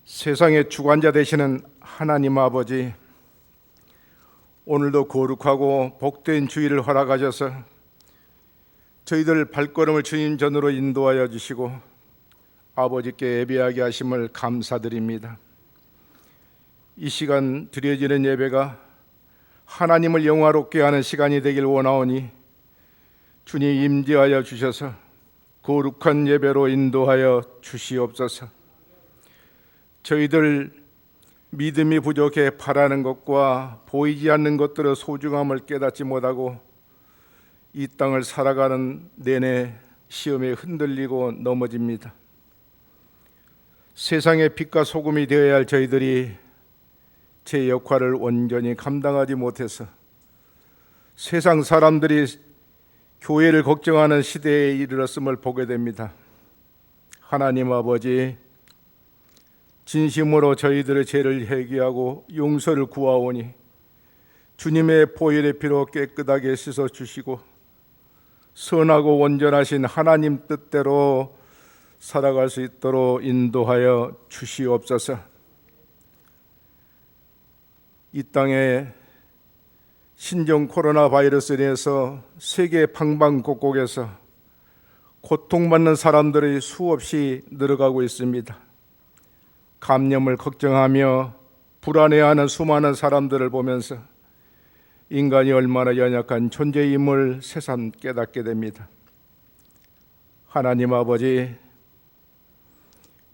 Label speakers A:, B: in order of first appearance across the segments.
A: 세상의 주관자 되시는 하나님 아버지, 오늘도 거룩하고 복된 주일을 허락하셔서 저희들 발걸음을 주님 전으로 인도하여 주시고 아버지께 예배하게 하심을 감사드립니다. 이 시간 드려지는 예배가 하나님을 영화롭게 하는 시간이 되길 원하오니 주님 임재하여 주셔서 거룩한 예배로 인도하여 주시옵소서. 저희들 믿음이 부족해 바라는 것과 보이지 않는 것들의 소중함을 깨닫지 못하고 이 땅을 살아가는 내내 시험에 흔들리고 넘어집니다. 세상의 빛과 소금이 되어야 할 저희들이 제 역할을 온전히 감당하지 못해서 세상 사람들이 교회를 걱정하는 시대에 이르렀음을 보게 됩니다. 하나님 아버지, 진심으로 저희들의 죄를 회개하고 용서를 구하오니 주님의 보혈의 피로 깨끗하게 씻어주시고 선하고 온전하신 하나님 뜻대로 살아갈 수 있도록 인도하여 주시옵소서. 이 땅에 신종 코로나 바이러스에 대해서 세계 방방곡곡에서 고통받는 사람들이 수없이 늘어가고 있습니다. 감염을 걱정하며 불안해하는 수많은 사람들을 보면서 인간이 얼마나 연약한 존재임을 새삼 깨닫게 됩니다. 하나님 아버지,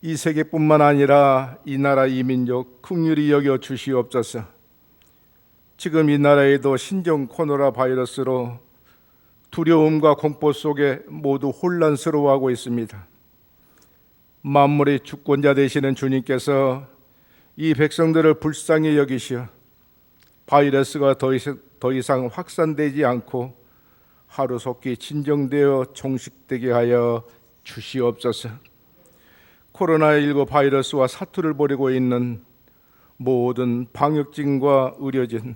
A: 이 세계뿐만 아니라 이 나라 이 민족 긍휼히 여겨 주시옵소서. 지금 이 나라에도 신종 코로나 바이러스로 두려움과 공포 속에 모두 혼란스러워하고 있습니다. 만물의 주권자 되시는 주님께서 이 백성들을 불쌍히 여기시어 바이러스가 더 이상 확산되지 않고 하루속히 진정되어 종식되게 하여 주시옵소서. 코로나19 바이러스와 사투를 벌이고 있는 모든 방역진과 의료진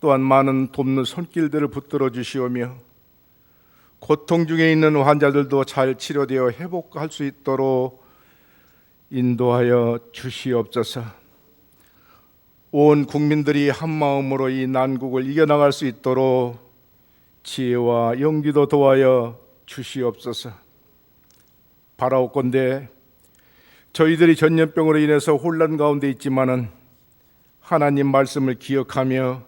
A: 또한 많은 돕는 손길들을 붙들어 주시오며 고통 중에 있는 환자들도 잘 치료되어 회복할 수 있도록 인도하여 주시옵소서. 온 국민들이 한마음으로 이 난국을 이겨나갈 수 있도록 지혜와 용기도 도와여 주시옵소서. 바라옵건대 저희들이 전염병으로 인해서 혼란 가운데 있지만은 하나님 말씀을 기억하며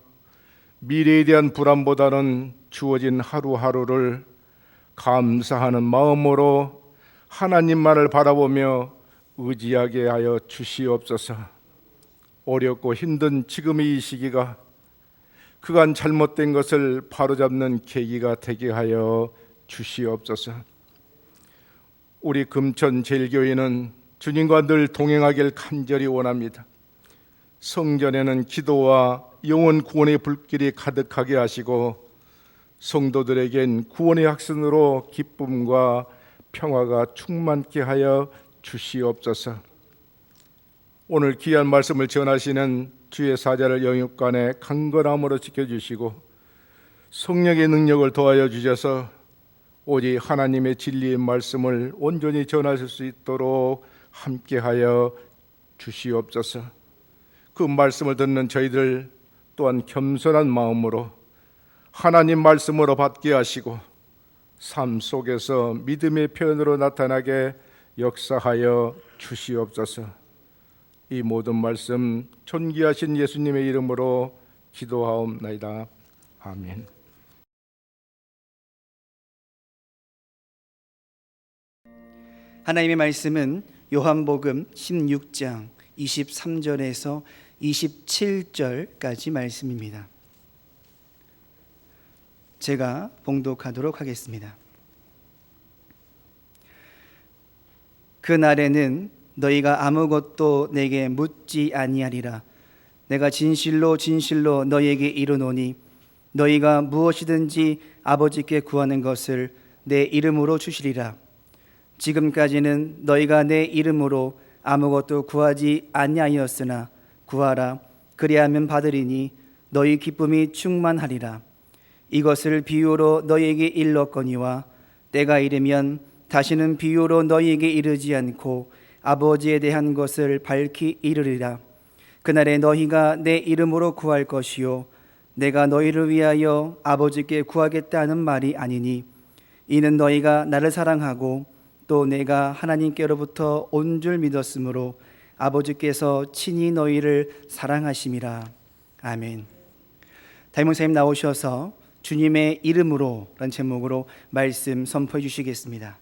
A: 미래에 대한 불안보다는 주어진 하루하루를 감사하는 마음으로 하나님만을 바라보며 의지하게 하여 주시옵소서. 어렵고 힘든 지금의 이 시기가 그간 잘못된 것을 바로잡는 계기가 되게 하여 주시옵소서. 우리 금천 제일교회는 주님과 늘 동행하길 간절히 원합니다. 성전에는 기도와 영혼 구원의 불길이 가득하게 하시고 성도들에겐 구원의 확신으로 기쁨과 평화가 충만케 하여 주시옵소서. 오늘 귀한 말씀을 전하시는 주의 사자를 영육간에 강건함으로 지켜주시고 성령의 능력을 더하여 주셔서 오직 하나님의 진리의 말씀을 온전히 전하실 수 있도록 함께하여 주시옵소서. 그 말씀을 듣는 저희들 또한 겸손한 마음으로 하나님 말씀으로 받게 하시고 삶 속에서 믿음의 표현으로 나타나게 역사하여 주시옵소서. 이 모든 말씀 존귀하신 예수님의 이름으로 기도하옵나이다. 아멘.
B: 하나님의 말씀은 요한복음 16장 23절에서 27절까지 말씀입니다. 제가 봉독하도록 하겠습니다. 그날에는 너희가 아무것도 내게 묻지 아니하리라. 내가 진실로 진실로 너희에게 이르노니 너희가 무엇이든지 아버지께 구하는 것을 내 이름으로 주시리라. 지금까지는 너희가 내 이름으로 아무것도 구하지 아니하였으나 구하라. 그리하면 받으리니 너희 기쁨이 충만하리라. 이것을 비유로 너희에게 일렀거니와 때가 이르면 다시는 비유로 너희에게 이르지 않고 아버지에 대한 것을 밝히 이르리라. 그날에 너희가 내 이름으로 구할 것이요 내가 너희를 위하여 아버지께 구하겠다는 말이 아니니 이는 너희가 나를 사랑하고 또 내가 하나님께로부터 온 줄 믿었으므로 아버지께서 친히 너희를 사랑하심이라. 아멘. 담임목사님 나오셔서 주님의 이름으로 라는 제목으로 말씀 선포해 주시겠습니다.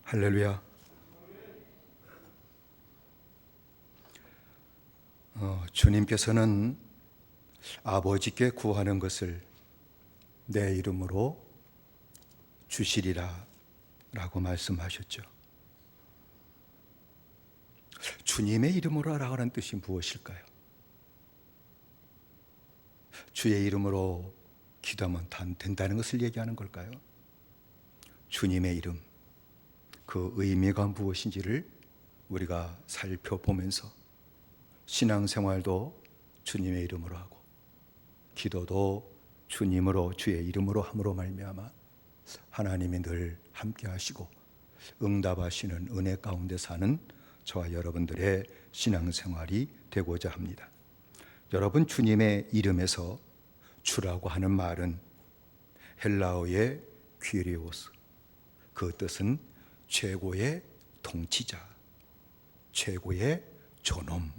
C: 할렐루야. 주님께서는 아버지께 구하는 것을 내 이름으로 주시리라 라고 말씀하셨죠. 주님의 이름으로 라고 하는 뜻이 무엇일까요? 주의 이름으로 기도하면 된다는 것을 얘기하는 걸까요? 주님의 이름, 그 의미가 무엇인지를 우리가 살펴보면서 신앙생활도 주님의 이름으로 하고 기도도 주님으로 주의 이름으로 함으로 말미암아 하나님이 늘 함께 하시고 응답하시는 은혜 가운데 사는 저와 여러분들의 신앙생활이 되고자 합니다. 여러분, 주님의 이름에서 주라고 하는 말은 헬라어의 퀴리오스, 그 뜻은 최고의 통치자, 최고의 존엄을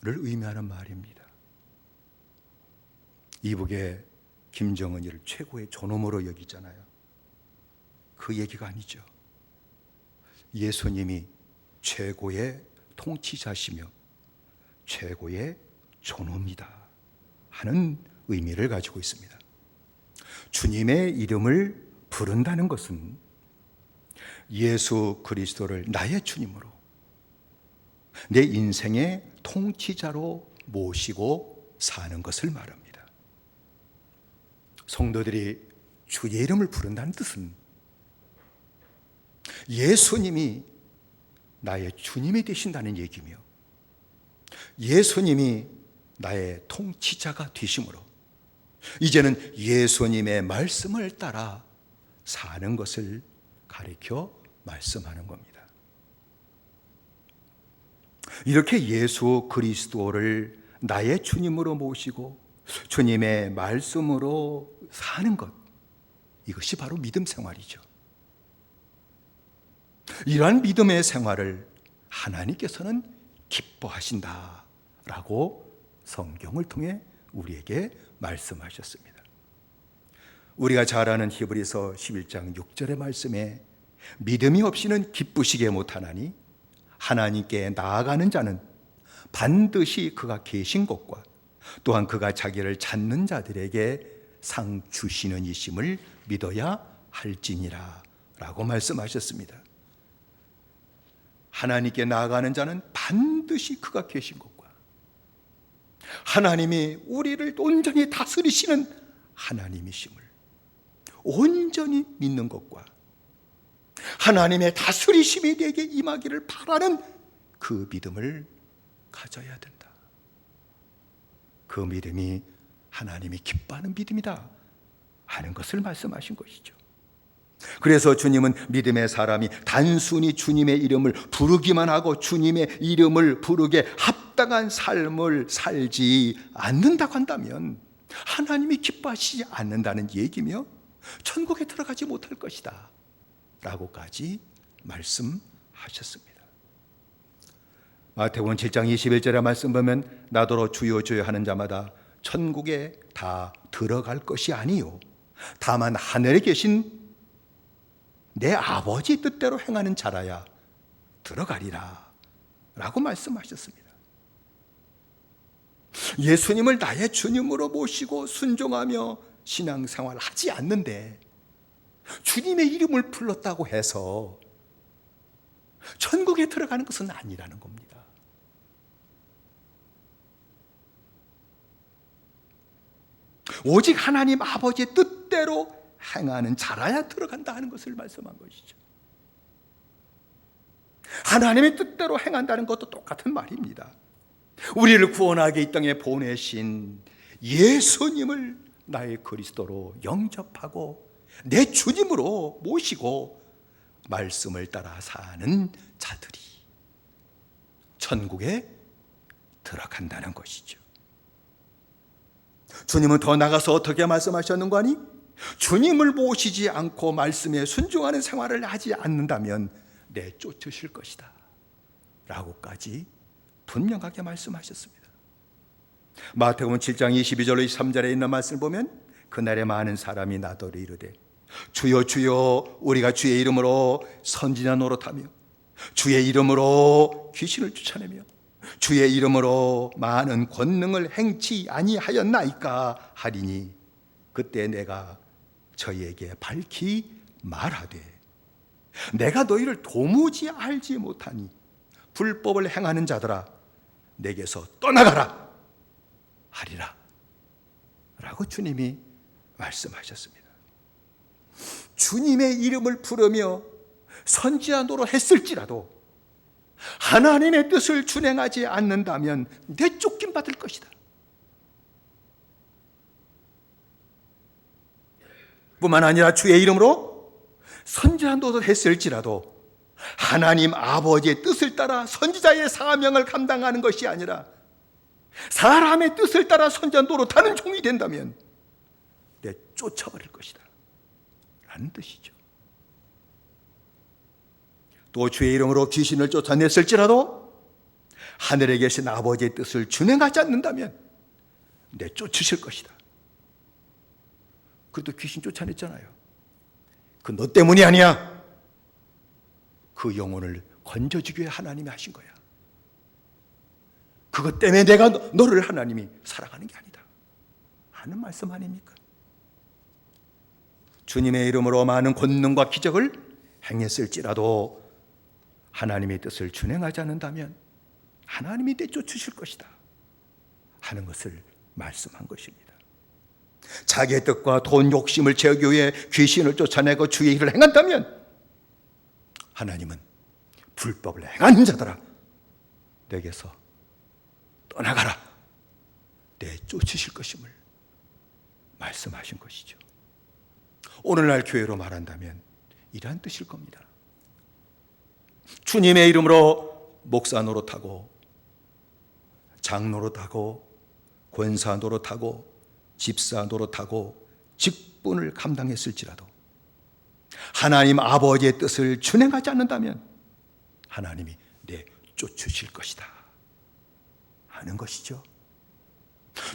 C: 의미하는 말입니다. 이북의 김정은이를 최고의 존엄으로 여기잖아요. 그 얘기가 아니죠. 예수님이 최고의 통치자시며 최고의 존엄이다 하는 의미를 가지고 있습니다. 주님의 이름을 부른다는 것은 예수 그리스도를 나의 주님으로, 내 인생의 통치자로 모시고 사는 것을 말합니다. 성도들이 주의 이름을 부른다는 뜻은 예수님이 나의 주님이 되신다는 얘기며 예수님이 나의 통치자가 되심으로 이제는 예수님의 말씀을 따라 사는 것을 가리켜 말씀하는 겁니다. 이렇게 예수 그리스도를 나의 주님으로 모시고 주님의 말씀으로 사는 것, 이것이 바로 믿음 생활이죠. 이러한 믿음의 생활을 하나님께서는 기뻐하신다라고 성경을 통해 우리에게 말씀하셨습니다. 우리가 잘 아는 히브리서 11장 6절의 말씀에 믿음이 없이는 기쁘시게 못하나니 하나님께 나아가는 자는 반드시 그가 계신 곳과 또한 그가 자기를 찾는 자들에게 상 주시는 이심을 믿어야 할지니라 라고 말씀하셨습니다. 하나님께 나아가는 자는 반드시 그가 계신 곳과 하나님이 우리를 온전히 다스리시는 하나님이심을 온전히 믿는 것과 하나님의 다스리심이 내게 임하기를 바라는 그 믿음을 가져야 된다. 그 믿음이 하나님이 기뻐하는 믿음이다 하는 것을 말씀하신 것이죠. 그래서 주님은 믿음의 사람이 단순히 주님의 이름을 부르기만 하고 주님의 이름을 부르게 합당한 삶을 살지 않는다고 한다면 하나님이 기뻐하시지 않는다는 얘기며 천국에 들어가지 못할 것이다 라고까지 말씀하셨습니다. 마태복음 7장 21절의 말씀 보면 나더러 주여 주여 하는 자마다 천국에 다 들어갈 것이 아니요 다만 하늘에 계신 내 아버지 뜻대로 행하는 자라야 들어가리라 라고 말씀하셨습니다. 예수님을 나의 주님으로 모시고 순종하며 신앙생활을 하지 않는데 주님의 이름을 불렀다고 해서 천국에 들어가는 것은 아니라는 겁니다. 오직 하나님 아버지의 뜻대로 행하는 자라야 들어간다 하는 것을 말씀한 것이죠. 하나님의 뜻대로 행한다는 것도 똑같은 말입니다. 우리를 구원하게 이 땅에 보내신 예수님을 나의 그리스도로 영접하고 내 주님으로 모시고 말씀을 따라 사는 자들이 천국에 들어간다는 것이죠. 주님은 더 나가서 어떻게 말씀하셨는가 하니 주님을 모시지 않고 말씀에 순종하는 생활을 하지 않는다면 내쫓으실 것이다 라고까지 분명하게 말씀하셨습니다. 마태복음 7장 22절로 23절에 있는 말씀을 보면 그날에 많은 사람이 나더러 이르되 주여 주여 우리가 주의 이름으로 선지자 노릇하며 주의 이름으로 귀신을 쫓아내며 주의 이름으로 많은 권능을 행치 아니하였나이까 하리니 그때 내가 저희에게 밝히 말하되 내가 너희를 도무지 알지 못하니 불법을 행하는 자들아 내게서 떠나가라 하리라 라고 주님이 말씀하셨습니다. 주님의 이름을 부르며 선지자 노릇했을지라도 하나님의 뜻을 준행하지 않는다면 내쫓김 받을 것이다. 뿐만 아니라 주의 이름으로 선지자 노릇했을지라도 하나님 아버지의 뜻을 따라 선지자의 사명을 감당하는 것이 아니라 사람의 뜻을 따라 선지자 노릇하는 종이 된다면 내쫓아버릴 것이다 라는 뜻이죠. 또 주의 이름으로 귀신을 쫓아냈을지라도 하늘에 계신 아버지의 뜻을 준행하지 않는다면 내쫓으실 것이다. 그래도 귀신 쫓아냈잖아요. 그 너 때문이 아니야. 그 영혼을 건져주기 위해 하나님이 하신 거야. 그것 때문에 내가 너를 하나님이 사랑하는 게 아니다 하는 말씀 아닙니까? 주님의 이름으로 많은 권능과 기적을 행했을지라도 하나님의 뜻을 준행하지 않는다면 하나님이 내쫓으실 것이다 하는 것을 말씀한 것입니다. 자기의 뜻과 돈 욕심을 채우기 위해 귀신을 쫓아내고 주의 일을 행한다면 하나님은 불법을 행하는 자들아 내게서 떠나가라 내쫓으실 것임을 말씀하신 것이죠. 오늘날 교회로 말한다면 이러한 뜻일 겁니다. 주님의 이름으로 목사 노릇하고 장 노릇하고 권사 노릇하고 집사 노릇하고 직분을 감당했을지라도 하나님 아버지의 뜻을 준행하지 않는다면 하나님이 내쫓으실 것이다 하는 것이죠.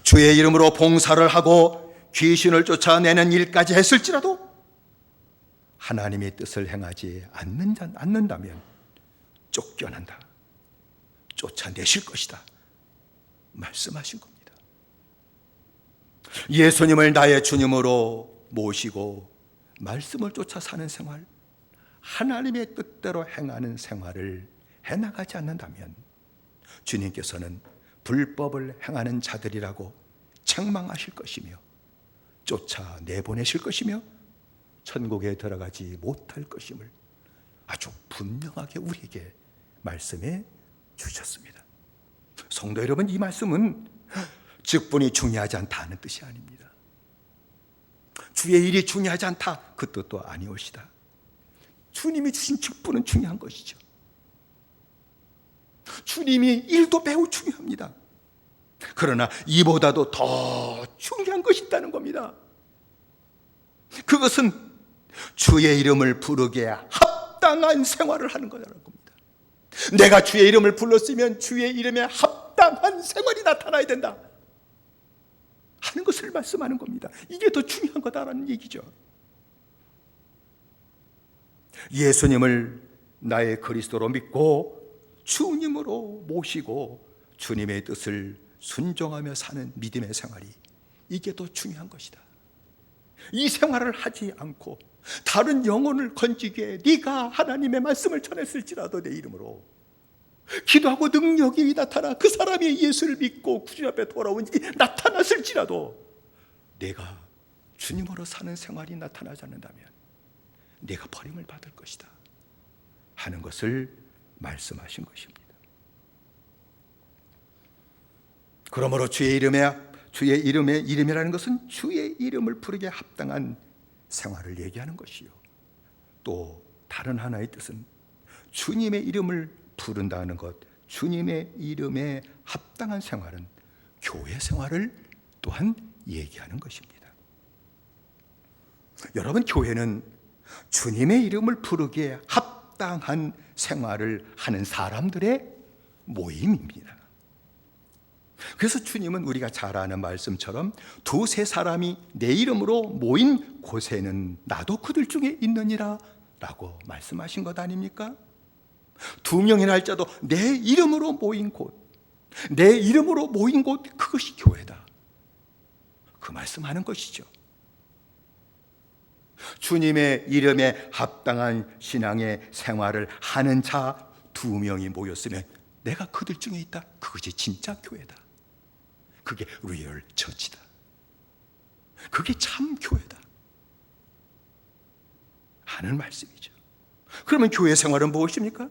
C: 주의 이름으로 봉사를 하고 귀신을 쫓아내는 일까지 했을지라도 하나님의 뜻을 행하지 않는다면 쫓겨난다, 쫓아내실 것이다 말씀하신 겁니다. 예수님을 나의 주님으로 모시고 말씀을 쫓아 사는 생활, 하나님의 뜻대로 행하는 생활을 해나가지 않는다면 주님께서는 불법을 행하는 자들이라고 책망하실 것이며 쫓아내보내실 것이며 천국에 들어가지 못할 것임을 아주 분명하게 우리에게 말씀해 주셨습니다. 성도 여러분, 이 말씀은 직분이 중요하지 않다는 뜻이 아닙니다. 주의 일이 중요하지 않다 그 뜻도 아니오시다. 주님이 주신 직분은 중요한 것이죠. 주님이 일도 매우 중요합니다. 그러나 이보다도 더 중요한 것이 있다는 겁니다. 그것은 주의 이름을 부르기에 합당한 생활을 하는 거라는 겁니다. 내가 주의 이름을 불렀으면 주의 이름에 합당한 생활이 나타나야 된다 하는 것을 말씀하는 겁니다. 이게 더 중요한 거다라는 얘기죠. 예수님을 나의 그리스도로 믿고 주님으로 모시고 주님의 뜻을 순종하며 사는 믿음의 생활이 이게 더 중요한 것이다. 이 생활을 하지 않고 다른 영혼을 건지기에 네가 하나님의 말씀을 전했을지라도 내 이름으로 기도하고 능력이 나타나 그 사람이 예수를 믿고 구주 앞에 돌아온 일이 나타났을지라도 내가 주님으로 사는 생활이 나타나지 않는다면 내가 버림을 받을 것이다 하는 것을 말씀하신 것입니다. 그러므로 주의 이름이라는 것은 주의 이름을 부르기에 합당한 생활을 얘기하는 것이요, 또 다른 하나의 뜻은 주님의 이름을 부른다는 것, 주님의 이름에 합당한 생활은 교회 생활을 또한 얘기하는 것입니다. 여러분, 교회는 주님의 이름을 부르기에 합당한 생활을 하는 사람들의 모임입니다. 그래서 주님은 우리가 잘 아는 말씀처럼 두세 사람이 내 이름으로 모인 곳에는 나도 그들 중에 있느니라 라고 말씀하신 것 아닙니까? 2명이나 할지라도 내 이름으로 모인 곳, 내 이름으로 모인 곳, 그것이 교회다. 그 말씀하는 것이죠. 주님의 이름에 합당한 신앙의 생활을 하는 자 2명이 모였으면 내가 그들 중에 있다. 그것이 진짜 교회다. 그게 리얼 처치다. 그게 참 교회다 하는 말씀이죠. 그러면 교회 생활은 무엇입니까?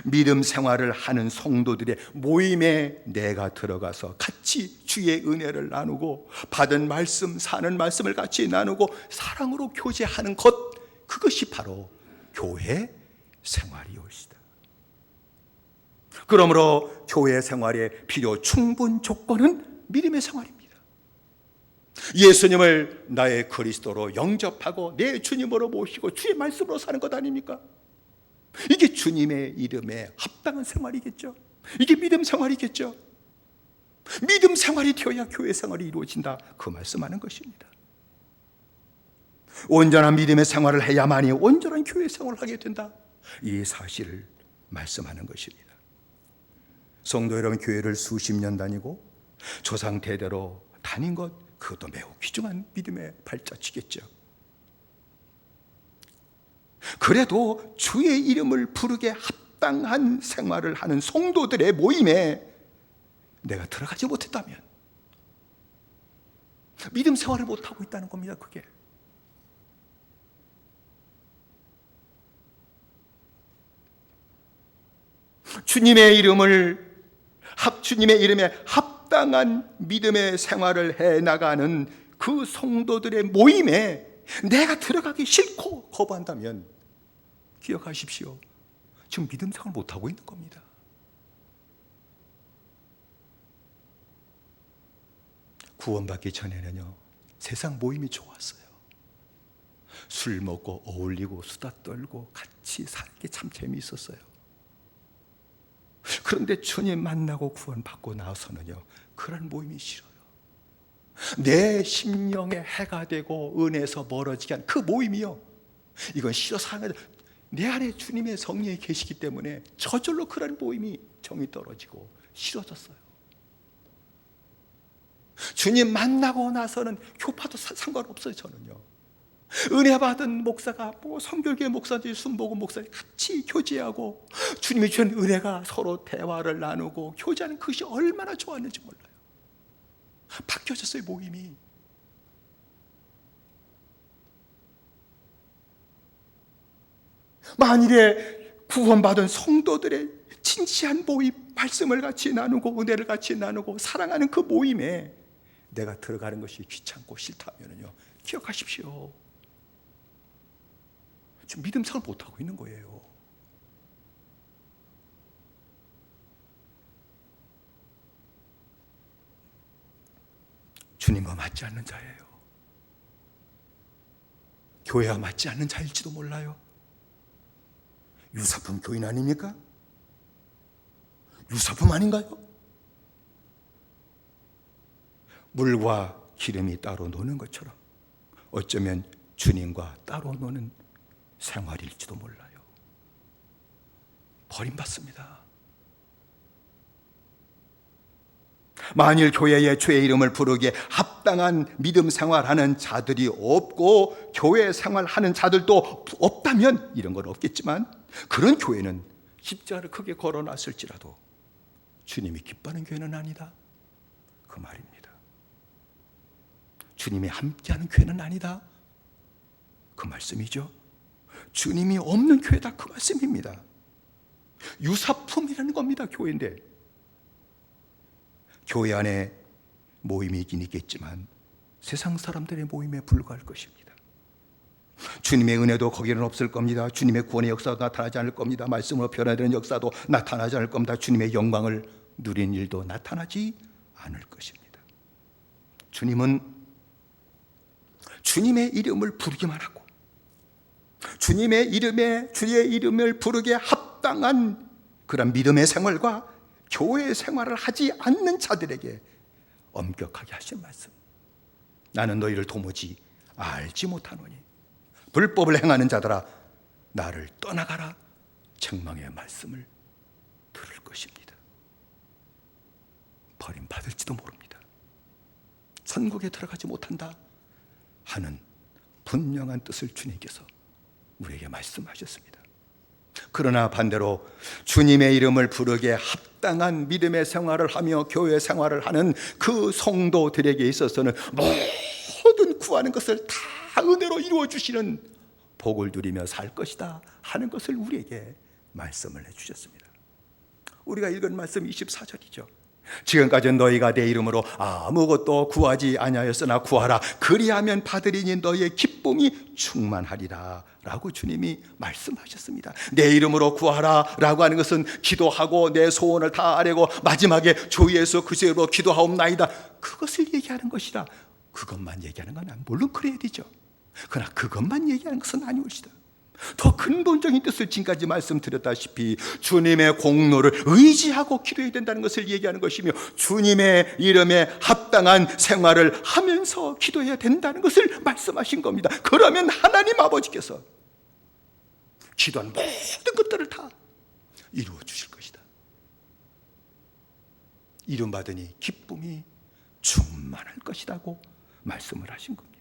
C: 믿음 생활을 하는 성도들의 모임에 내가 들어가서 같이 주의 은혜를 나누고 받은 말씀, 사는 말씀을 같이 나누고 사랑으로 교제하는 것, 그것이 바로 교회 생활이옵시다. 그러므로 교회 생활의 필요 충분 조건은 믿음의 생활입니다. 예수님을 나의 그리스도로 영접하고 내 주님으로 모시고 주의 말씀으로 사는 것 아닙니까? 이게 주님의 이름에 합당한 생활이겠죠. 이게 믿음 생활이겠죠. 믿음 생활이 되어야 교회 생활이 이루어진다, 그 말씀하는 것입니다. 온전한 믿음의 생활을 해야만이 온전한 교회 생활을 하게 된다, 이 사실을 말씀하는 것입니다. 성도 여러분, 교회를 수십 년 다니고 조상 대대로 다닌 것, 그것도 매우 귀중한 믿음의 발자취겠죠. 그래도 주의 이름을 부르게 합당한 생활을 하는 성도들의 모임에 내가 들어가지 못했다면 믿음 생활을 못하고 있다는 겁니다. 그게 주님의 이름에 합당한 믿음의 생활을 해나가는 그 성도들의 모임에 내가 들어가기 싫고 거부한다면 기억하십시오. 지금 믿음 생활을 못하고 있는 겁니다. 구원받기 전에는요, 세상 모임이 좋았어요. 술 먹고 어울리고 수다 떨고 같이 사는 게 참 재미있었어요. 그런데 주님 만나고 구원받고 나서는요, 그런 모임이 싫어요. 내 심령에 해가 되고 은혜에서 멀어지게 한 그 모임이요, 이건 싫어서 하는 거예요. 내 안에 주님의 성령이 계시기 때문에 저절로 그런 모임이 정이 떨어지고 싫어졌어요. 주님 만나고 나서는 교파도 상관없어요. 저는요, 은혜 받은 목사가 성결교회 목사인지 순복음 목사인지 같이 교제하고 주님이 주신 은혜가 서로 대화를 나누고 교제하는 그것이 얼마나 좋았는지 몰라요. 바뀌어졌어요, 모임이. 만일에 구원받은 성도들의 진지한 모임, 말씀을 같이 나누고 은혜를 같이 나누고 사랑하는 그 모임에 내가 들어가는 것이 귀찮고 싫다면요, 기억하십시오. 지금 믿음 생활 못하고 있는 거예요. 주님과 맞지 않는 자예요. 교회와 맞지 않는 자일지도 몰라요. 유사품 교인 아닙니까? 유사품 아닌가요? 물과 기름이 따로 노는 것처럼 어쩌면 주님과 따로 노는 생활일지도 몰라요. 버림받습니다. 만일 교회에 주의 이름을 부르기에 합당한 믿음 생활하는 자들이 없고 교회 생활하는 자들도 없다면, 이런 건 없겠지만 그런 교회는 십자가를 크게 걸어놨을지라도 주님이 기뻐하는 교회는 아니다, 그 말입니다. 주님이 함께하는 교회는 아니다, 그 말씀이죠. 주님이 없는 교회다, 그 말씀입니다. 유사품이라는 겁니다. 교회인데 교회 안에 모임이 있긴 있겠지만 세상 사람들의 모임에 불과할 것입니다. 주님의 은혜도 거기는 없을 겁니다. 주님의 구원의 역사도 나타나지 않을 겁니다. 말씀으로 변화되는 역사도 나타나지 않을 겁니다. 주님의 영광을 누린 일도 나타나지 않을 것입니다. 주님은 주님의 이름을 부르기만 하고 주님의 이름을 부르기에 합당한 그런 믿음의 생활과 교회의 생활을 하지 않는 자들에게 엄격하게 하신 말씀. 나는 너희를 도무지 알지 못하노니 불법을 행하는 자들아 나를 떠나가라. 책망의 말씀을 들을 것입니다. 버림받을지도 모릅니다. 천국에 들어가지 못한다 하는 분명한 뜻을 주님께서 우리에게 말씀하셨습니다. 그러나 반대로 주님의 이름을 부르기에 합당한 믿음의 생활을 하며 교회 생활을 하는 그 성도들에게 있어서는 모든 구하는 것을 다 은혜로 이루어 주시는 복을 누리며 살 것이다 하는 것을 우리에게 말씀을 해주셨습니다. 우리가 읽은 말씀 24절이죠. 지금까지는 너희가 내 이름으로 아무것도 구하지 아니하였으나 구하라 그리하면 받으리니 너희의 기쁨이 충만하리라 라고 주님이 말씀하셨습니다. 내 이름으로 구하라 라고 하는 것은 기도하고 내 소원을 다 아뢰고 마지막에 주 예수 그리스도의 이름으로 기도하옵나이다 그것을 얘기하는 것이라. 그것만 얘기하는 건 물론 그래야 되죠. 그러나 그것만 얘기하는 것은 아니오시다. 더 근본적인 뜻을 지금까지 말씀드렸다시피 주님의 공로를 의지하고 기도해야 된다는 것을 얘기하는 것이며 모주님의 이름에 합당한 생활을 하면서 기도해야 된다는 것을 말씀하신 겁니다. 그러면 하나님 아버지께서 기도한 모든 것들을 다 이루어 주실 것이다. 이름 받으니 기쁨이 충만할 것이라고 말씀을 하신 겁니다.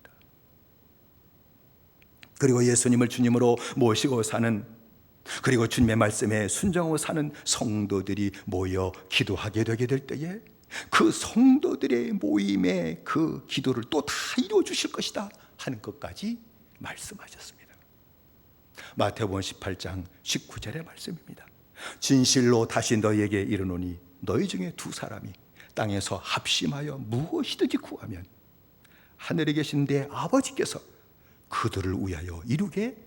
C: 그리고 예수님을 주님으로 모시고 사는, 그리고 주님의 말씀에 순종하고 사는 성도들이 모여 기도하게 되게 될 때에 그 성도들의 모임의 그 기도를 또 다 이루어 주실 것이다 하는 것까지 말씀하셨습니다. 마태복음 18장 19절의 말씀입니다. 진실로 다시 너희에게 이르노니 너희 중에 두 사람이 땅에서 합심하여 무엇이든지 구하면 하늘에 계신 내 아버지께서 그들을 위하여 이루게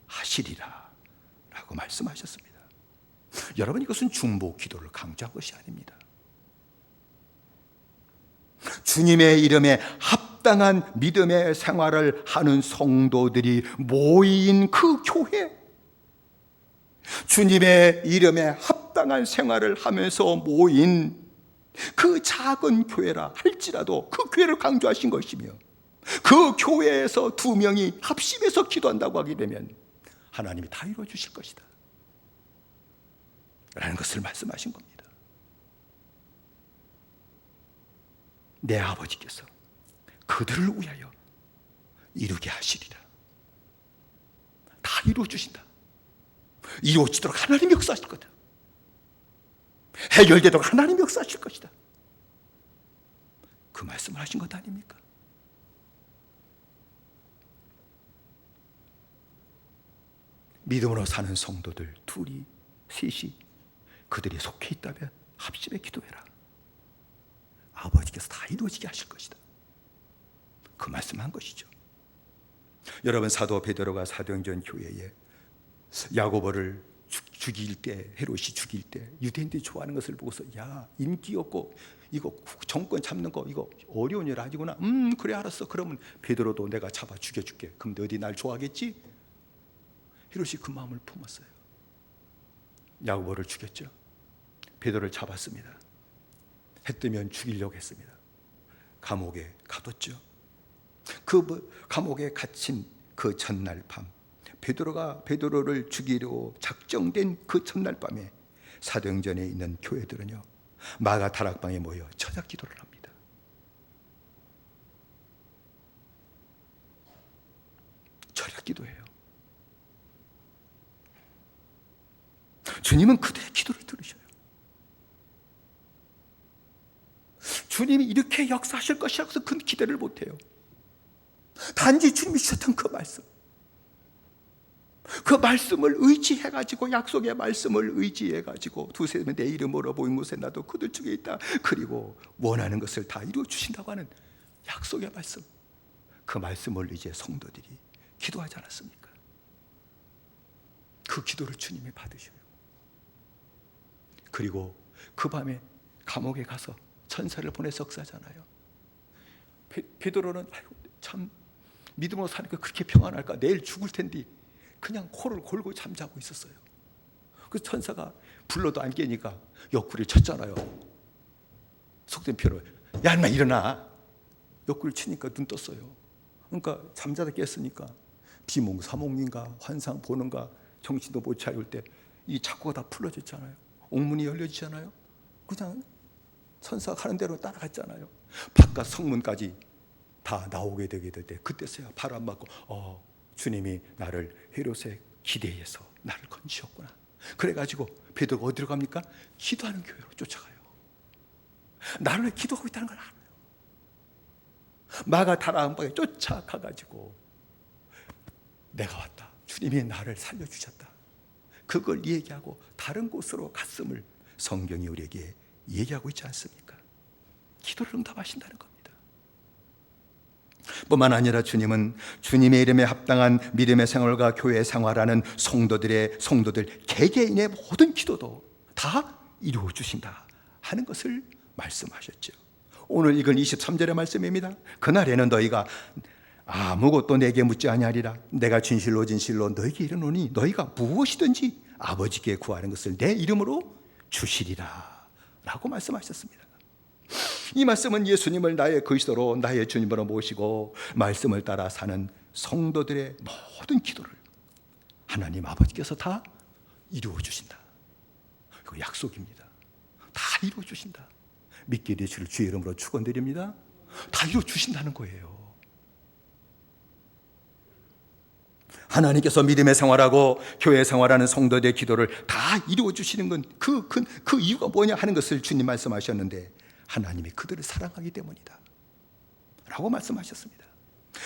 C: 하시리라 라고 말씀하셨습니다. 여러분, 이것은 중보 기도를 강조한 것이 아닙니다. 주님의 이름에 합당한 믿음의 생활을 하는 성도들이 모인 그 교회, 주님의 이름에 합당한 생활을 하면서 모인 그 작은 교회라 할지라도 그 교회를 강조하신 것이며, 그 교회에서 두 명이 합심해서 기도한다고 하게 되면 하나님이 다 이루어 주실 것이다 라는 것을 말씀하신 겁니다. 내 아버지께서 그들을 위하여 이루게 하시리라. 다 이루어 주신다. 이루어지도록 하나님이 역사하실 거다. 해결되도록 하나님이 역사하실 것이다. 그 말씀을 하신 것 아닙니까? 믿음으로 사는 성도들 둘이 셋이 그들이 속해 있다면 합심해 기도해라. 아버지께서 다 이루어지게 하실 것이다. 그 말씀한 것이죠. 여러분, 사도 베드로가 사도행전 교회에 야고보를 죽일 때, 헤롯이 죽일 때 유대인들이 좋아하는 것을 보고서, 야, 인기 없고 이거 정권 잡는 거 이거 어려운 일 아니구나. 그래, 알았어. 그러면 베드로도 내가 잡아 죽여줄게. 그럼 너희 날 좋아하겠지? 헤롯이 그 마음을 품었어요. 야고보를 죽였죠. 베드로를 잡았습니다. 해 뜨면 죽이려고 했습니다. 감옥에 가뒀죠. 그 감옥에 갇힌 그 전날 밤, 베드로를 죽이려 작정된 그 전날 밤에 사도행전에 있는 교회들은요, 마가 다락방에 모여 저녁 기도를 합니다. 저녁 기도해요. 주님은 그들의 기도를 들으셔요. 주님이 이렇게 역사하실 것이라고 해서 그 기대를 못해요. 단지 주님이 주셨던 그 말씀, 그 말씀을 의지해가지고, 약속의 말씀을 의지해가지고, 두세 명 내 이름으로 모인 곳에 나도 그들 중에 있다, 그리고 원하는 것을 다 이루어 주신다고 하는 약속의 말씀, 그 말씀을 이제 성도들이 기도하지 않았습니까? 그 기도를 주님이 받으셔요. 그리고 그 밤에 감옥에 가서 천사를 보내 석사잖아요. 베드로는 아이고, 참 믿음으로 사니까 그렇게 평안할까? 내일 죽을 텐데 그냥 코를 골고 잠자고 있었어요. 그 천사가 불러도 안 깨니까 옆구리를 쳤잖아요. 속된 표현으로 야 인마 일어나. 옆구리를 치니까 눈 떴어요. 그러니까 잠자다 깼으니까 비몽사몽인가 환상 보는가 정신도 못 차릴 때 이 착고가 다 풀어졌잖아요. 옥문이 열려지잖아요. 그냥 천사가 하는 대로 따라갔잖아요. 바깥 성문까지 다 나오게 되게 될 때 그때서야 바람 맞고 주님이 나를 헤롯의 기대에서 나를 건지셨구나. 그래가지고 베드로가 어디로 갑니까? 기도하는 교회로 쫓아가요. 나를 왜 기도하고 있다는 걸 알아요. 마가다라 한방에 쫓아가가지고 내가 왔다. 주님이 나를 살려주셨다. 그걸 얘기하고 다른 곳으로 갔음을 성경이 우리에게 얘기하고 있지 않습니까? 기도를 응답하신다는 겁니다. 뿐만 아니라 주님은 주님의 이름에 합당한 믿음의 생활과 교회 생활하는 성도들 개개인의 모든 기도도 다 이루어 주신다 하는 것을 말씀하셨죠. 오늘 읽은 23절의 말씀입니다. 그날에는 너희가 아무것도 내게 묻지 아니하리라. 내가 진실로 너희에게 이르노니 너희가 무엇이든지 아버지께 구하는 것을 내 이름으로 주시리라 라고 말씀하셨습니다. 이 말씀은 예수님을 나의 그리스도로 나의 주님으로 모시고 말씀을 따라 사는 성도들의 모든 기도를 하나님 아버지께서 다 이루어 주신다. 그 약속입니다. 다 이루어 주신다. 믿게 되시를 주의 이름으로 축원드립니다. 다 이루어 주신다는 거예요. 하나님께서 믿음의 생활하고 교회 생활하는 성도들의 기도를 다 이루어 주시는 건 그 이유가 뭐냐 하는 것을 주님 말씀하셨는데 하나님이 그들을 사랑하기 때문이다 라고 말씀하셨습니다.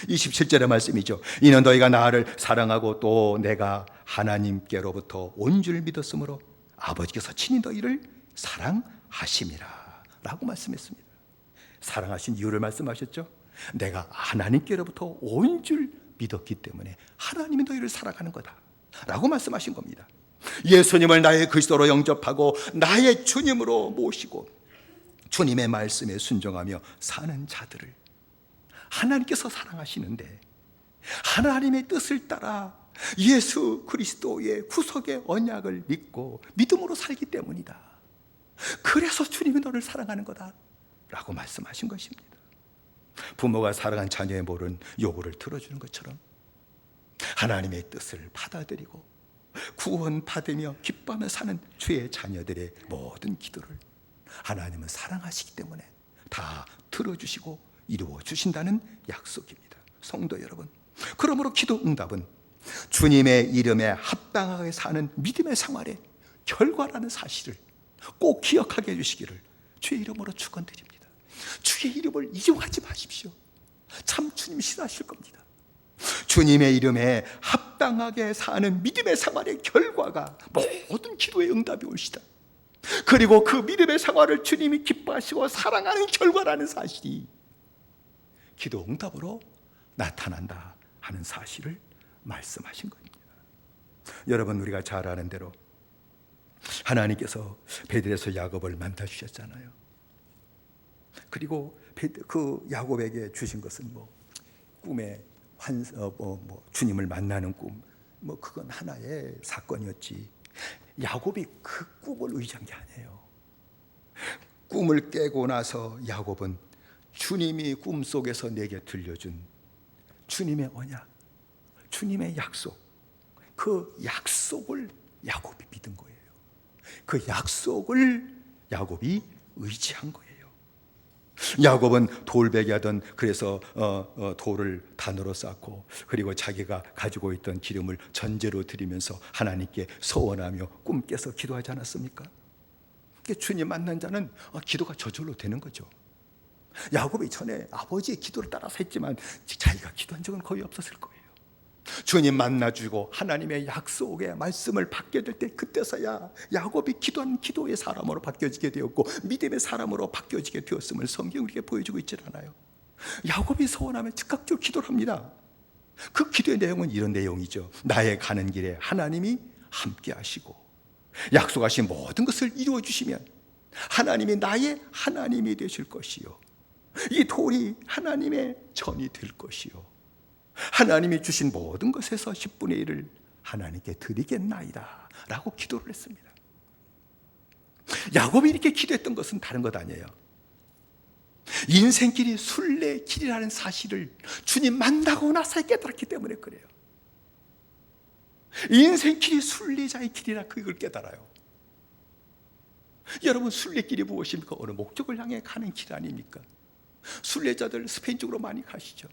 C: 27절의 말씀이죠. 이는 너희가 나를 사랑하고 또 내가 하나님께로부터 온 줄 믿었으므로 아버지께서 친히 너희를 사랑하심이라 라고 말씀했습니다. 사랑하신 이유를 말씀하셨죠. 내가 하나님께로부터 온 줄 믿었기 때문에 하나님이 너희를 사랑하는 거다 라고 말씀하신 겁니다. 예수님을 나의 그리스도로 영접하고 나의 주님으로 모시고 주님의 말씀에 순종하며 사는 자들을 하나님께서 사랑하시는데 하나님의 뜻을 따라 예수 그리스도의 구속의 언약을 믿고 믿음으로 살기 때문이다. 그래서 주님이 너를 사랑하는 거다 라고 말씀하신 것입니다. 부모가 사랑한 자녀의 모른 요구를 들어주는 것처럼 하나님의 뜻을 받아들이고 구원받으며 기뻐하며 사는 주의 자녀들의 모든 기도를 하나님은 사랑하시기 때문에 다 들어주시고 이루어 주신다는 약속입니다. 성도 여러분, 그러므로 기도 응답은 주님의 이름에 합당하게 사는 믿음의 생활의 결과라는 사실을 꼭 기억하게 해주시기를 주의 이름으로 축원드립니다. 주의 이름을 이용하지 마십시오. 참 주님 싫어하실 겁니다. 주님의 이름에 합당하게 사는 믿음의 생활의 결과가 모든 기도의 응답이 올시다. 그리고 그 믿음의 생활을 주님이 기뻐하시고 사랑하는 결과라는 사실이 기도 응답으로 나타난다 하는 사실을 말씀하신 겁니다. 여러분, 우리가 잘 아는 대로 하나님께서 베들에서 야곱을 만나 주셨잖아요. 그리고 그 야곱에게 주신 것은 꿈에 주님을 만나는 꿈, 그건 하나의 사건이었지. 야곱이 그 꿈을 의지한 게 아니에요. 꿈을 깨고 나서 야곱은 주님이 꿈속에서 내게 들려준 주님의 언약, 주님의 약속, 그 약속을 야곱이 믿은 거예요. 그 약속을 야곱이 의지한 거예요. 야곱은 돌베개 하던, 그래서 돌을 단으로 쌓고 그리고 자기가 가지고 있던 기름을 전제로 드리면서 하나님께 소원하며 꿈 깨서 기도하지 않았습니까? 주님 만난 자는 기도가 저절로 되는 거죠. 야곱이 전에 아버지의 기도를 따라서 했지만 자기가 기도한 적은 거의 없었을 거예요. 주님 만나주고 하나님의 약속의 말씀을 받게 될 때 그때서야 야곱이 기도한 기도의 사람으로 바뀌어지게 되었고 믿음의 사람으로 바뀌어지게 되었음을 성경이 우리에게 보여주고 있질 않아요. 야곱이 소원하면 즉각적으로 기도를 합니다. 그 기도의 내용은 이런 내용이죠. 나의 가는 길에 하나님이 함께 하시고 약속하신 모든 것을 이루어 주시면 하나님이 나의 하나님이 되실 것이요, 이 돌이 하나님의 전이 될 것이요, 하나님이 주신 모든 것에서 10분의 1을 하나님께 드리겠나이다 라고 기도를 했습니다. 야곱이 이렇게 기도했던 것은 다른 것 아니에요. 인생길이 순례길이라는 사실을 주님 만나고 나서 깨달았기 때문에 그래요. 인생길이 순례자의 길이라 그걸 깨달아요. 여러분, 순례길이 무엇입니까? 어느 목적을 향해 가는 길 아닙니까? 순례자들 스페인 쪽으로 많이 가시죠.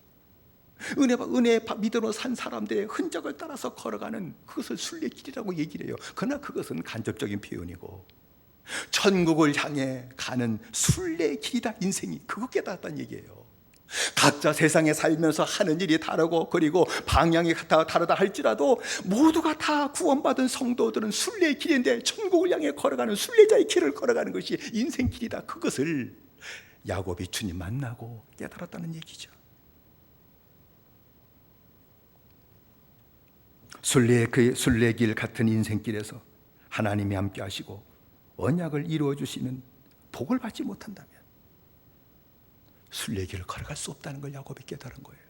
C: 은혜 믿음으로 산 사람들의 흔적을 따라서 걸어가는 그것을 순례길이라고 얘기를 해요. 그러나 그것은 간접적인 표현이고 천국을 향해 가는 순례길이다 인생이. 그거 깨달았다는 얘기예요. 각자 세상에 살면서 하는 일이 다르고 그리고 방향이 다르다 할지라도 모두가 다 구원받은 성도들은 순례길인데 천국을 향해 걸어가는 순례자의 길을 걸어가는 것이 인생길이다. 그것을 야곱이 주님 만나고 깨달았다는 얘기죠. 그 순례길 같은 인생길에서 하나님이 함께 하시고 언약을 이루어 주시는 복을 받지 못한다면 순례길을 걸어갈 수 없다는 걸 야곱이 깨달은 거예요.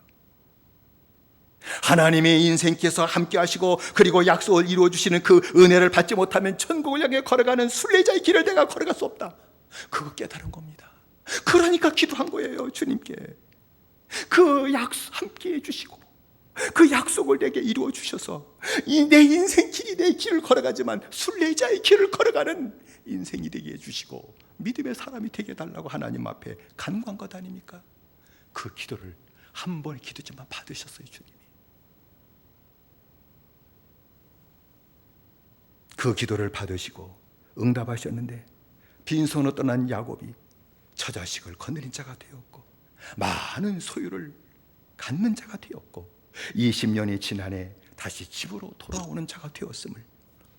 C: 하나님의 인생길에서 함께 하시고 그리고 약속을 이루어 주시는 그 은혜를 받지 못하면 천국을 향해 걸어가는 순례자의 길을 내가 걸어갈 수 없다. 그거 깨달은 겁니다. 그러니까 기도한 거예요. 주님께 그 약속 함께 해주시고 그 약속을 내게 이루어 주셔서 내 인생길이 내 길을 걸어가지만 순례자의 길을 걸어가는 인생이 되게 해주시고 믿음의 사람이 되게 해달라고 하나님 앞에 간구한 것 아닙니까? 그 기도를 한 번의 기도지만 받으셨어요. 주님이 그 기도를 받으시고 응답하셨는데 빈손으로 떠난 야곱이 처자식을 거느린 자가 되었고 많은 소유를 갖는 자가 되었고 20년이 지난해 다시 집으로 돌아오는 자가 되었음을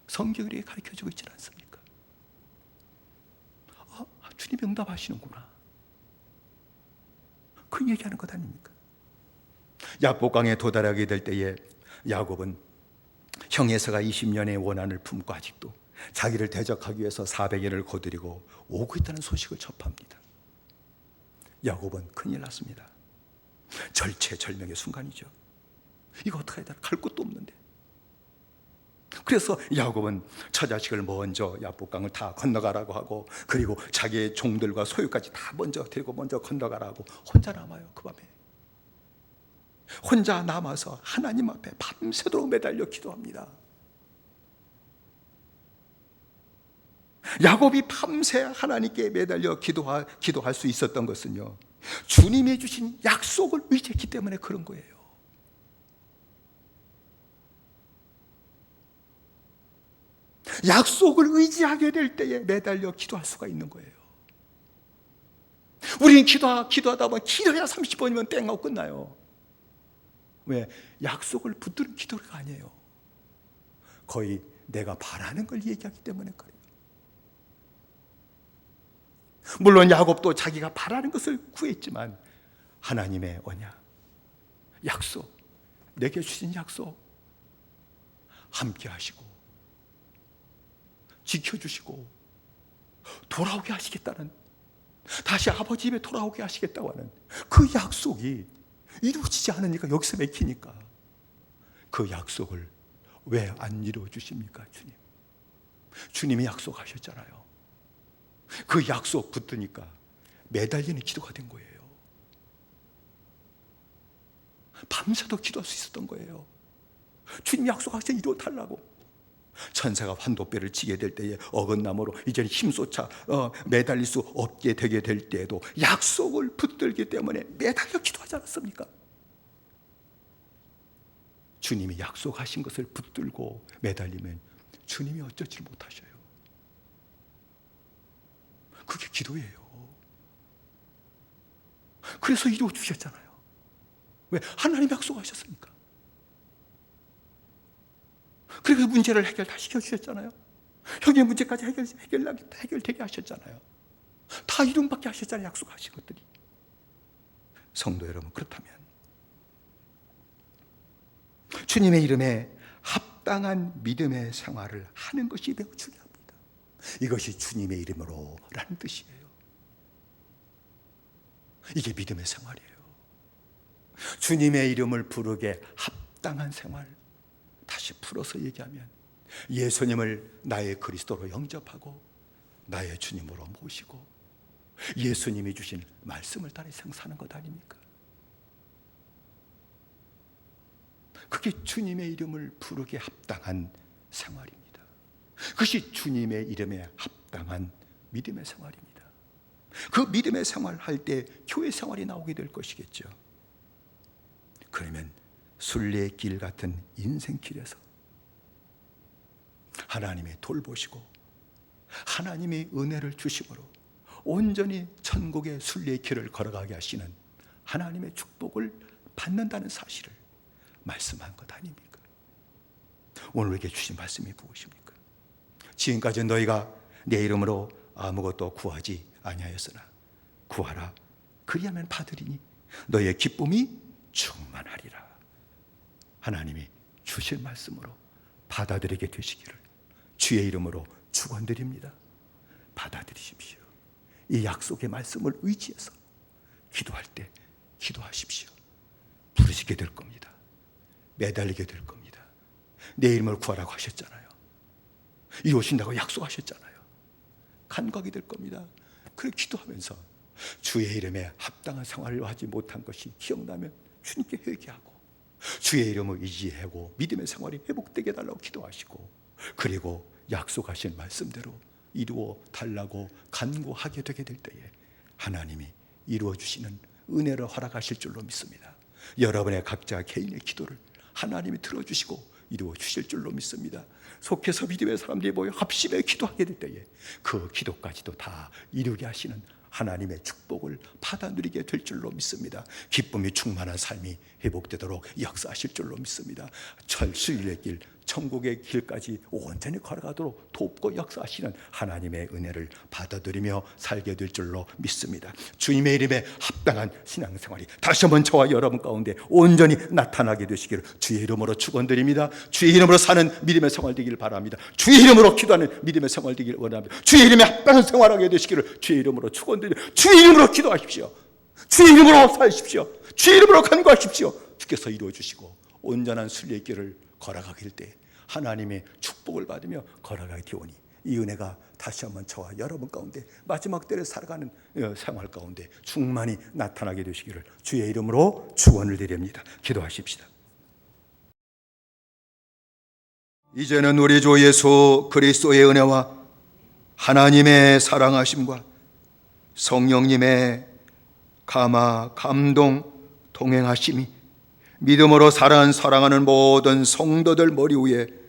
C: 성경이 가르쳐주고 있지 않습니까? 주님이 응답하시는구나, 그 얘기하는 것 아닙니까? 야복강에 도달하게 될 때에 야곱은 형에서가 20년의 원한을 품고 아직도 자기를 대적하기 위해서 400일을 거두리고 오고 있다는 소식을 접합니다. 야곱은 큰일 났습니다. 절체절명의 순간이죠. 이거 어떻게 해야 되나? 갈 곳도 없는데. 그래서 야곱은 처자식을 먼저 야복강을 다 건너가라고 하고 그리고 자기의 종들과 소유까지 다 먼저 데리고 먼저 건너가라고 혼자 남아요. 그 밤에 혼자 남아서 하나님 앞에 밤새도록 매달려 기도합니다. 야곱이 밤새 하나님께 매달려 기도할 수 있었던 것은요, 주님이 주신 약속을 의지했기 때문에 그런 거예요. 약속을 의지하게 될 때에 매달려 기도할 수가 있는 거예요. 우리는 기도하다 보면 기도해야 30번이면 땡하고 끝나요. 왜? 약속을 붙드는 기도가 아니에요. 거의 내가 바라는 걸 얘기하기 때문에 그래요. 물론 야곱도 자기가 바라는 것을 구했지만 하나님의 언약, 약속, 내게 주신 약속 함께 하시고 지켜주시고 돌아오게 하시겠다는, 다시 아버지 집에 돌아오게 하시겠다고 하는 그 약속이 이루어지지 않으니까 여기서 맥히니까 그 약속을 왜 안 이루어 주십니까? 주님이 약속하셨잖아요. 그 약속 붙으니까 매달리는 기도가 된 거예요. 밤새도록 기도할 수 있었던 거예요. 주님 약속하셔서 이루어 달라고. 천사가 환도뼈를 치게 될 때에 어긋남으로 이제 힘솟아 매달릴 수 없게 되게 될 때에도 약속을 붙들기 때문에 매달려 기도하지 않았습니까? 주님이 약속하신 것을 붙들고 매달리면 주님이 어쩌지 못하셔요. 그게 기도예요. 그래서 이루어 주셨잖아요. 왜? 하나님 약속하셨으니까. 그래서 문제를 다 시켜주셨잖아요. 형의 문제까지 해결되게 하셨잖아요. 다 이름받게 하셨잖아요. 약속하신 것들이. 성도 여러분, 그렇다면 주님의 이름에 합당한 믿음의 생활을 하는 것이 매우 중요합니다. 이것이 주님의 이름으로 라는 뜻이에요. 이게 믿음의 생활이에요. 주님의 이름을 부르게 합당한 생활. 다시 풀어서 얘기하면 예수님을 나의 그리스도로 영접하고 나의 주님으로 모시고 예수님이 주신 말씀을 따라 생사하는 것 아닙니까? 그게 주님의 이름을 부르게 합당한 생활입니다. 그것이 주님의 이름에 합당한 믿음의 생활입니다. 그 믿음의 생활할 때 교회 생활이 나오게 될 것이겠죠. 그러면 순례길 같은 인생길에서 하나님이 돌보시고 하나님이 은혜를 주심으로 온전히 천국의 순례길을 걸어가게 하시는 하나님의 축복을 받는다는 사실을 말씀한 것 아닙니까? 오늘 우리에게 주신 말씀이 무엇입니까? 지금까지 너희가 내 이름으로 아무것도 구하지 아니하였으나 구하라 그리하면 받으리니 너희의 기쁨이 충만하리라. 하나님이 주실 말씀으로 받아들이게 되시기를 주의 이름으로 축원드립니다. 받아들이십시오. 이 약속의 말씀을 의지해서 기도할 때 기도하십시오. 부르시게 될 겁니다. 매달리게 될 겁니다. 내 이름을 구하라고 하셨잖아요. 이루신다고 약속하셨잖아요. 간과하게 될 겁니다. 그래 기도하면서 주의 이름에 합당한 생활을 하지 못한 것이 기억나면 주님께 회개하고 주의 이름을 의지하고 믿음의 생활이 회복되게 해달라고 기도하시고 그리고 약속하신 말씀대로 이루어 달라고 간구하게 되게 될 때에 하나님이 이루어 주시는 은혜를 허락하실 줄로 믿습니다. 여러분의 각자 개인의 기도를 하나님이 들어주시고 이루어 주실 줄로 믿습니다. 속해서 믿음의 사람들이 모여 합심해 기도하게 될 때에 그 기도까지도 다 이루게 하시는 하나님의 축복을 받아 누리게 될 줄로 믿습니다. 기쁨이 충만한 삶이 회복되도록 역사하실 줄로 믿습니다. 철수일의 길, 천국의 길까지 온전히 걸어가도록 돕고 역사하시는 하나님의 은혜를 받아들이며 살게 될 줄로 믿습니다. 주님의 이름에 합당한 신앙생활이 다시 한번 저와 여러분 가운데 온전히 나타나게 되시기를 주의 이름으로 축원드립니다. 주의 이름으로 사는 믿음의 생활 되기를 바랍니다. 주의 이름으로 기도하는 믿음의 생활 되기를 원합니다. 주의 이름에 합당한 생활하게 되시기를 주의 이름으로 축원드립니다. 주의 이름으로 기도하십시오. 주의 이름으로 사십시오. 주의 이름으로 간구하십시오. 주께서 이루어 주시고 온전한 순례의 길을 걸어가게 될 때 하나님의 축복을 받으며 걸어가게 되오니 이 은혜가 다시 한번 저와 여러분 가운데 마지막 때를 살아가는 생활 가운데 충만히 나타나게 되시기를 주의 이름으로 축원을 드립니다. 기도하십시다. 이제는 우리 주 예수 그리스도의 은혜와 하나님의 사랑하심과 성령님의 감화 감동 동행하심이 믿음으로 사랑하는 모든 성도들 머리 위에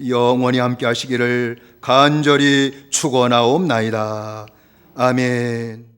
C: 영원히 함께 하시기를 간절히 축원하옵나이다. 아멘.